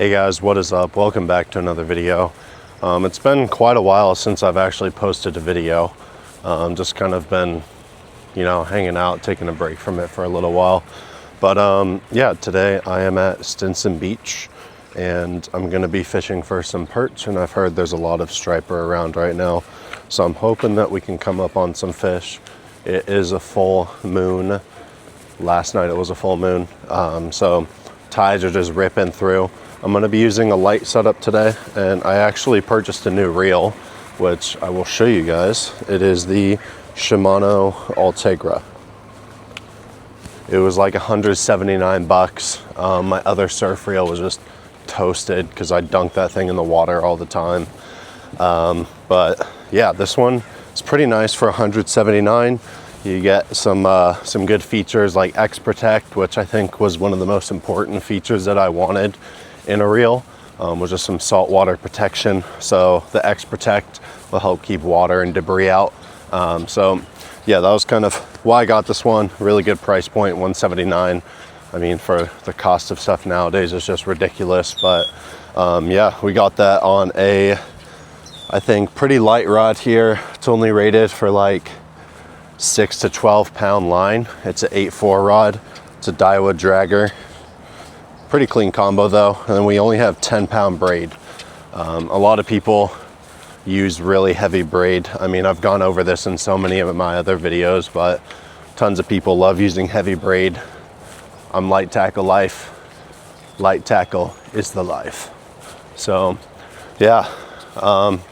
Hey guys, what is up? Welcome back to another video. It's been quite a while since I've actually posted a video. Just kind of been, hanging out, taking a break from it for a little while. But yeah, today I am at Stinson Beach and I'm gonna be fishing for some perch, and I've heard there's a lot of striper around right now. So I'm hoping that we can come up on some fish. It is a full moon. Last night it was a full moon. So tides are just ripping through. I'm going to be using a light setup today, and I actually purchased a new reel, which I will show you guys. It is the Shimano Ultegra. It was like 179 bucks. My other surf reel was just toasted because I dunk that thing in the water all the time. But yeah, this one is pretty nice for 179. You get some good features like X Protect, which I think was one of the most important features that I wanted in a reel, was just some saltwater protection. So the X Protect will help keep water and debris out. So yeah, that was kind of why I got this one. Really good price point, 179. I mean, for the cost of stuff nowadays, it's just ridiculous. But yeah, we got that on a, I think, pretty light rod here. It's only rated for like 6 to 12 pound line. It's an 8.4 rod. It's a Daiwa dragger. Pretty clean combo though, and then we only have 10-pound braid. A lot of people use really heavy braid. I mean, I've gone over this in so many of my other videos, but tons of people love using heavy braid. I'm light tackle life. Light tackle is the life. So yeah,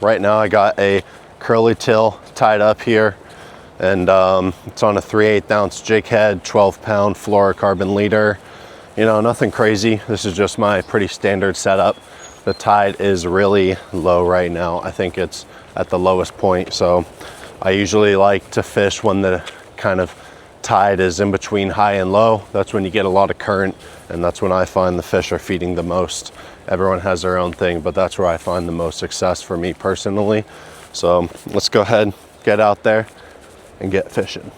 right now I got a curly tail tied up here, and it's on a 3/8 ounce jig head, 12-pound fluorocarbon leader. Nothing crazy. This is just my pretty standard setup. The tide is really low right now. I think it's at the lowest point. So I usually like to fish when the kind of tide is in between high and low. That's when you get a lot of current, and that's when I find the fish are feeding the most. Everyone has their own thing, but that's where I find the most success for me personally. So let's go ahead, get out there and get fishing.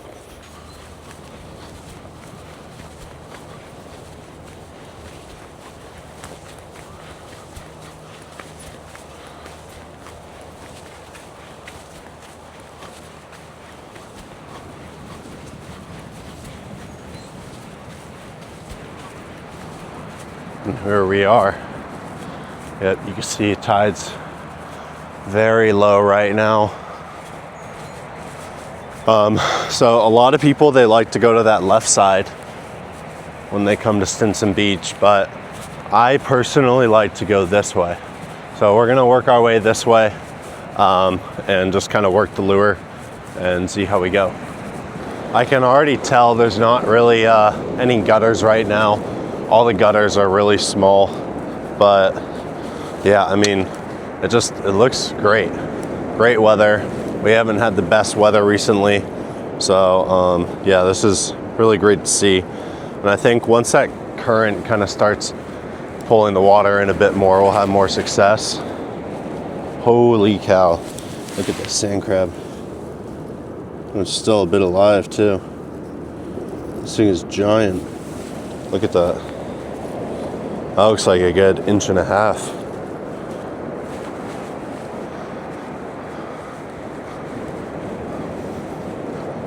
And here we are. Yep, you can see tide's very low right now. So a lot of people, they like to go to that left side when they come to Stinson Beach, but I personally like to go this way. So we're gonna work our way this way, and just kind of work the lure and see how we go. I can already tell there's not really any gutters right now. All the gutters are really small, but yeah, I mean, it looks great. Great weather. We haven't had the best weather recently. So yeah, this is really great to see. And I think once that current kind of starts pulling the water in a bit more, we'll have more success. Holy cow. Look at this sand crab. It's still a bit alive too. This thing is giant. Look at that. That looks like a good 1.5 inches.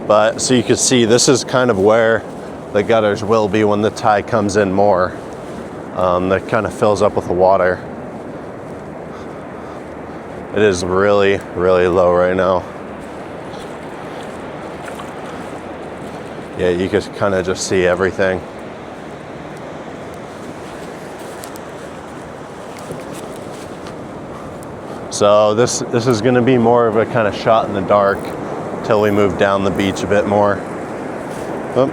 But so you can see, this is kind of where the gutters will be when the tide comes in more. That kind of fills up with the water. It is really, really low right now. Yeah, you can kind of just see everything. So this is going to be more of a kind of shot in the dark till we move down the beach a bit more. Oh,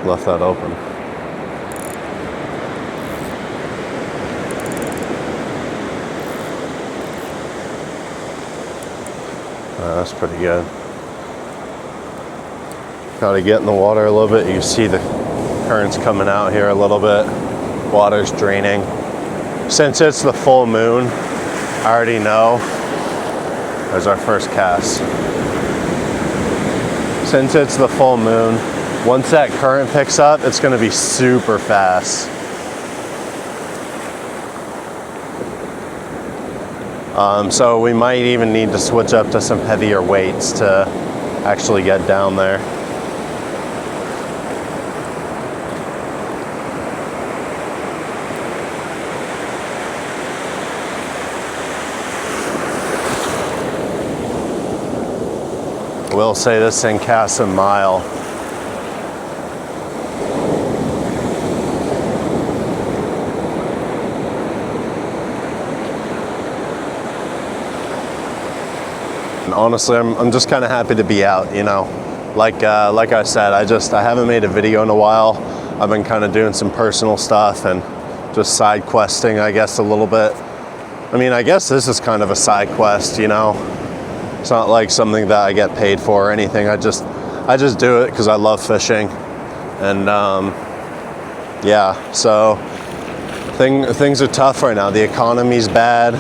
left that open. That's pretty good. Got to get in the water a little bit. You can see the currents coming out here a little bit. Water's draining. Since it's the full moon, I already know. There's our first cast. Since it's the full moon, once that current picks up, it's going to be super fast. So we might even need to switch up to some heavier weights to actually get down there. I will say this thing casts a mile. And honestly, I'm just kind of happy to be out, you know. Like I said, I haven't made a video in a while. I've been kind of doing some personal stuff and just side questing, I guess, a little bit. I mean, I guess this is kind of a side quest, you know. It's not like something that I get paid for or anything. I just do it because I love fishing, and yeah. So things are tough right now. The economy's bad.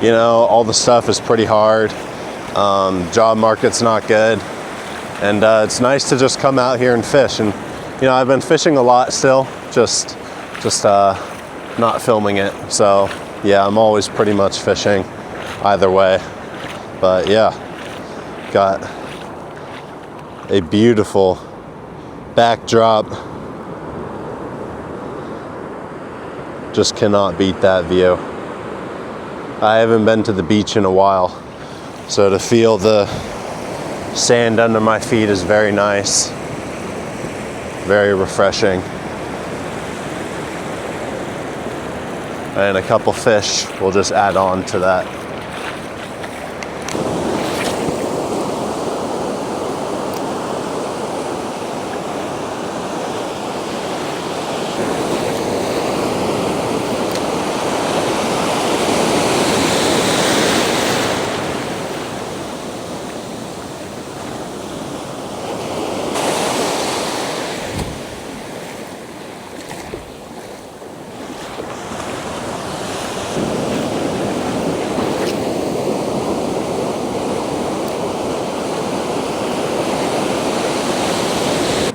You know, all the stuff is pretty hard. Job market's not good, and it's nice to just come out here and fish. And you know, I've been fishing a lot still, just not filming it. So yeah, I'm always pretty much fishing either way. But yeah, got a beautiful backdrop. Just cannot beat that view. I haven't been to the beach in a while, so to feel the sand under my feet is very nice, very refreshing. And a couple fish will just add on to that.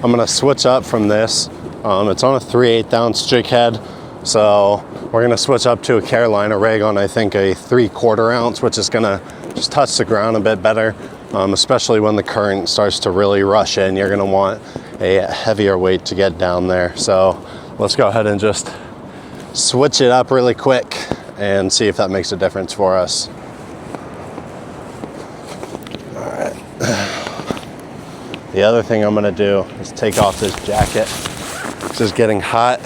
I'm gonna switch up from this. It's on a 3/8 ounce jig head, so we're gonna switch up to a Carolina rig on, I think, a 3/4 ounce, which is gonna just touch the ground a bit better, especially when the current starts to really rush in. You're gonna want a heavier weight to get down there. So let's go ahead and just switch it up really quick and see if that makes a difference for us. All right. The other thing I'm gonna do is take off this jacket. It's just getting hot.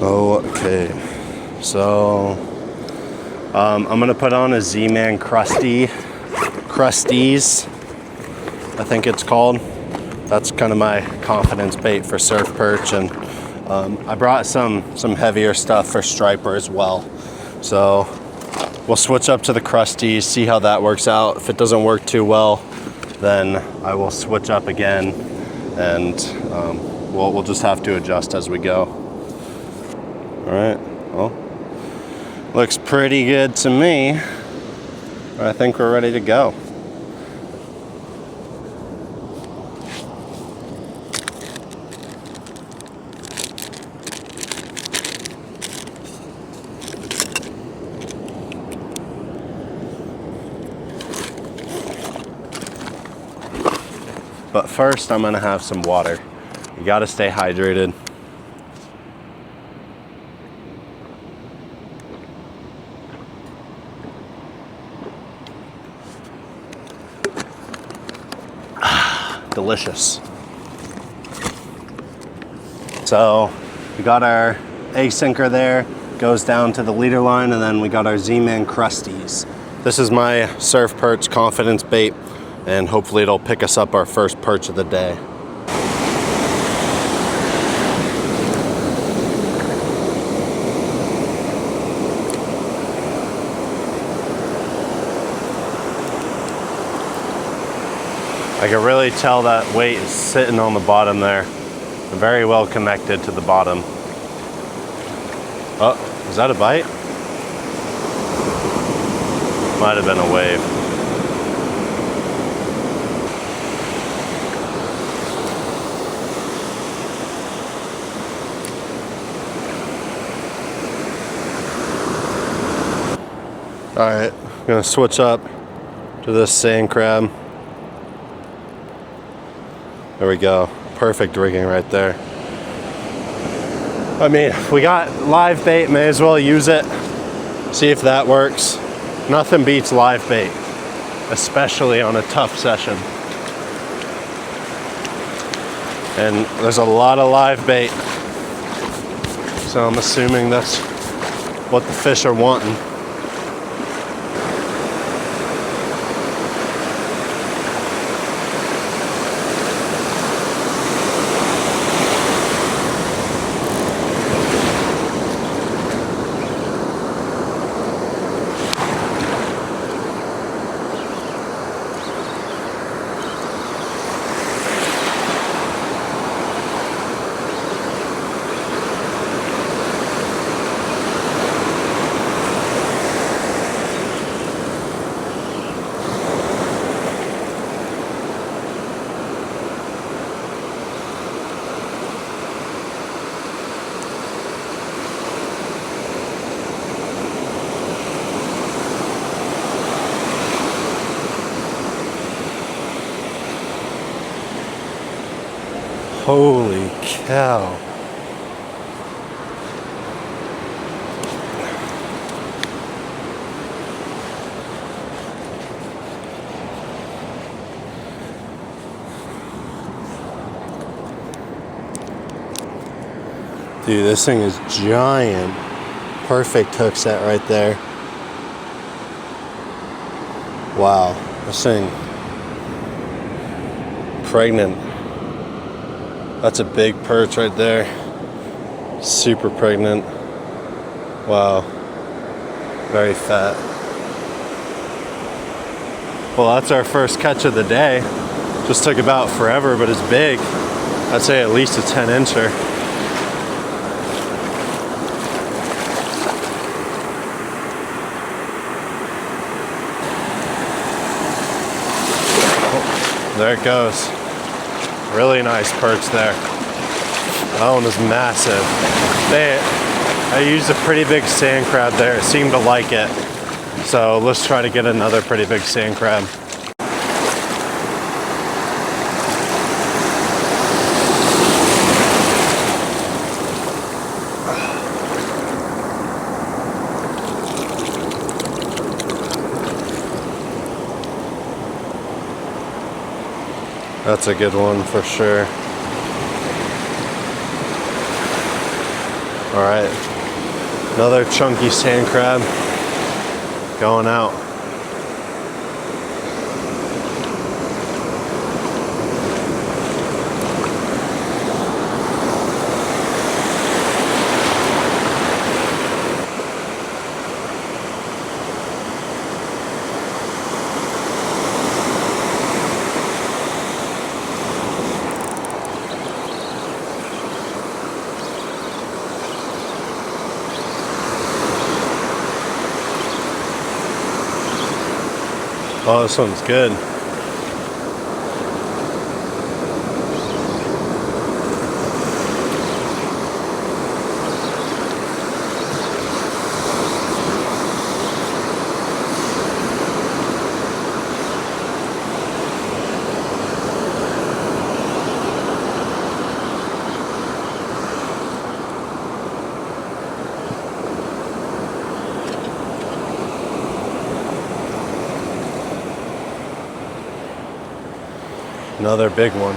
Okay, so I'm gonna put on a Z-Man Crusties, I think it's called. That's kind of my confidence bait for surf perch, and I brought some heavier stuff for striper as well. So we'll switch up to the Crusties, see how that works out. If it doesn't work too well, then I will switch up again, and we'll just have to adjust as we go. All right, well, looks pretty good to me. I think we're ready to go. But first, I'm gonna have some water. You gotta stay hydrated. Delicious. So we got our egg sinker there, goes down to the leader line, and then we got our Z-Man Crusties. This is my surf perch confidence bait, and hopefully it'll pick us up our first perch of the day. I can really tell that weight is sitting on the bottom there. very well connected to the bottom. Oh, is that a bite? Might have been a wave. All right, I'm gonna switch up to this sand crab. There we go. Perfect rigging right there. I mean, we got live bait, may as well use it. See if that works. Nothing beats live bait, especially on a tough session. And there's a lot of live bait, so I'm assuming that's what the fish are wanting. Holy cow. Dude, this thing is giant. Perfect hook set right there. Wow, this thing pregnant. That's a big perch right there. Super pregnant. Wow. Very fat. Well, that's our first catch of the day. Just took about forever, but it's big. I'd say at least a 10-incher. Oh, there it goes. Really nice perch there. That one is massive. I used a pretty big sand crab there. It seemed to like it. So let's try to get another pretty big sand crab. That's a good one for sure. All right, another chunky sand crab going out. Oh, this one's good. Another big one.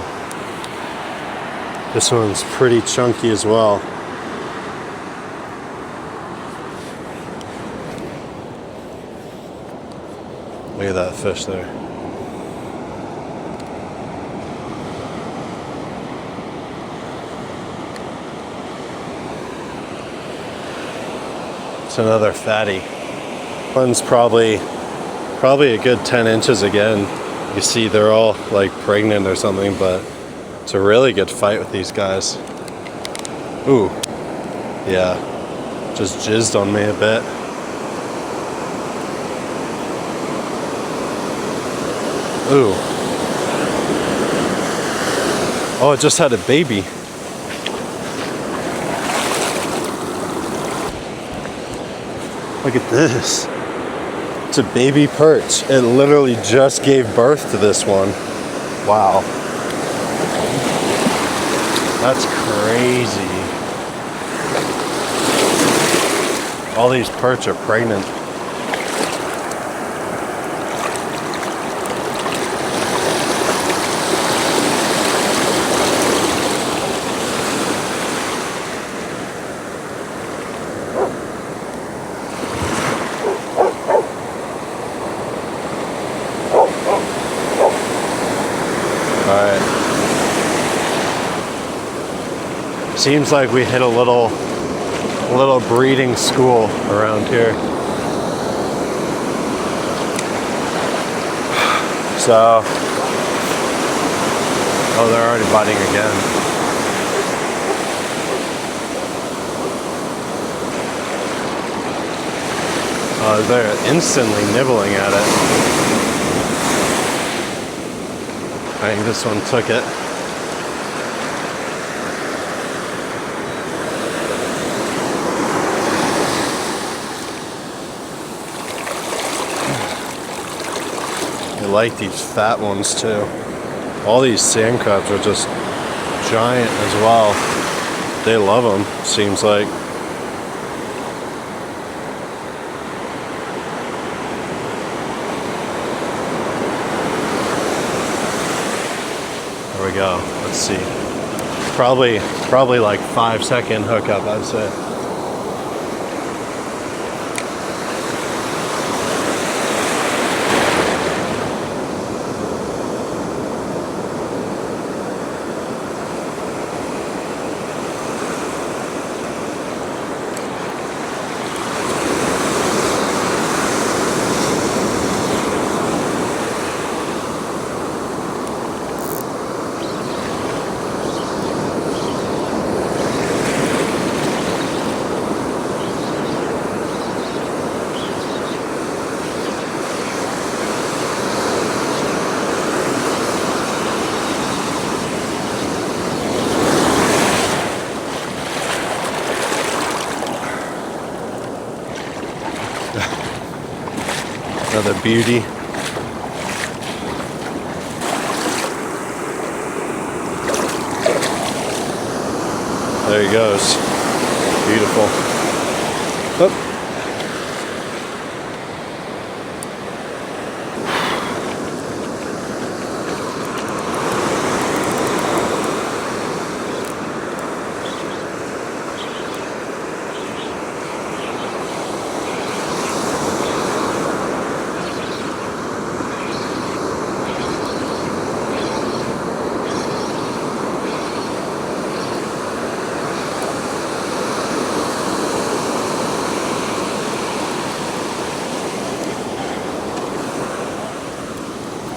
This one's pretty chunky as well. Look at that fish there. It's another fatty. One's probably a good 10 inches again. You see they're all like pregnant or something, but It's a really good fight with these guys. Ooh, yeah, just jizzed on me a bit. Ooh. Oh, it just had a baby. Look at this. It's a baby perch. It literally just gave birth to this one. Wow. That's crazy. All these perch are pregnant. Alright. Seems like we hit a little breeding school around here. So, oh, they're already biting again. They're instantly nibbling at it. I think this one took it. I like these fat ones too. All these sand crabs are just giant as well. They love them, seems like. There we go. Let's see. Probably like 5-second hookup, I'd say. Another beauty. There he goes. Beautiful. Oh.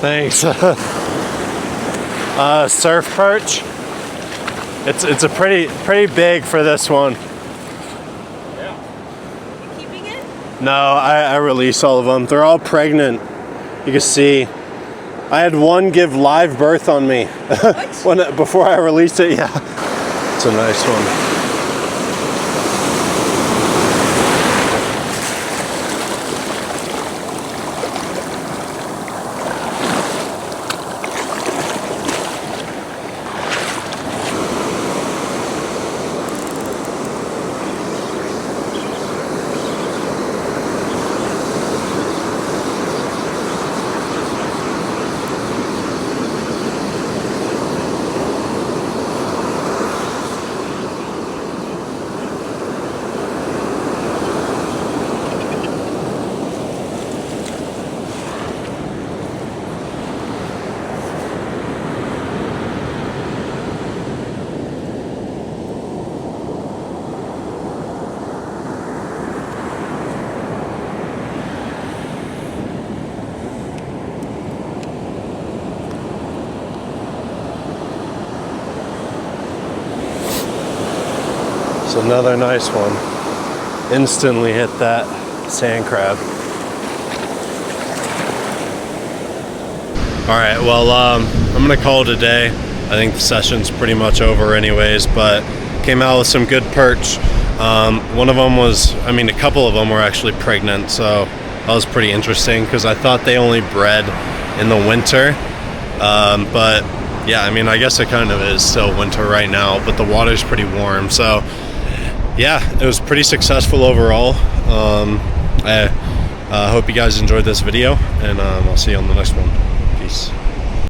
Thanks. Surf perch. It's a pretty big for this one. Yeah. You keeping it? No, I release all of them. They're all pregnant. You can see. I had one give live birth on me before I released it. Yeah, it's a nice one. It's another nice one. Instantly hit that sand crab. All right, well, I'm gonna call it a day. I think the session's pretty much over anyways, but came out with some good perch. One of them was, I mean, a couple of them were actually pregnant, so that was pretty interesting because I thought they only bred in the winter. But yeah, I mean, I guess it kind of is still winter right now, but the water's pretty warm. So yeah, it was pretty successful overall. I hope you guys enjoyed this video, and I'll see you on the next one. Peace.